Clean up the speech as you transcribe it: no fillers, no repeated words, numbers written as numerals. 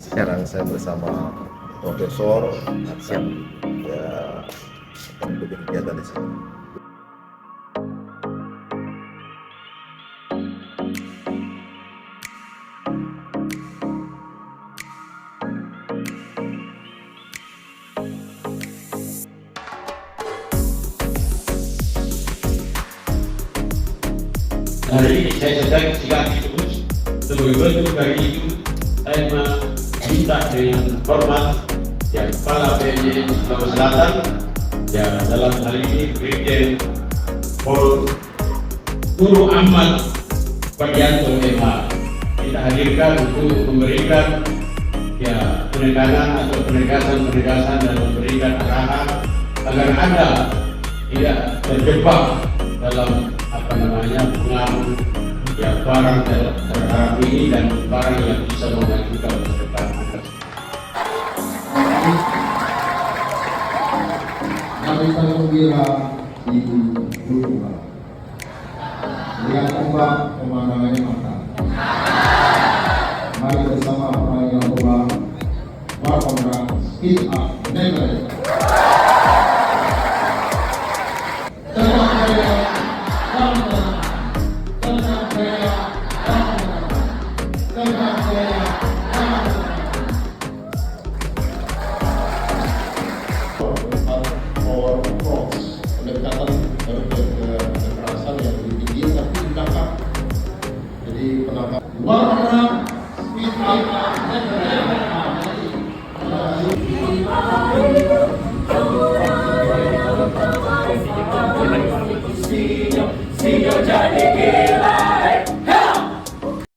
Sekarang saya bersama Profesor Aksam ya akan mengikuti kegiatan di sini. Hari ini saya sedang silakan terus sebagai bentuk dari itu saya meminta dengan hormat yang Kepala PNJ Sulawesi Selatan ya dalam hal ini Brigjen Pol Guru Ahmad Badianto MH kita hadirkan untuk memberikan ya penekanan atau penegasan dan memberikan arahan agar Anda tidak terjebak dalam pengaruh ya barang terhadap ini dan barang yang bisa mengajukan masa depan Anda. Kami sangat gembira di Bulukumba. Lihat ombak pemandangannya mata. Mari bersama peraih ombak, Bapangga, speed up, never. Pendekatan kekerasan yang lebih tinggi tapi ditangkap. Jadi penangkap warna speed up.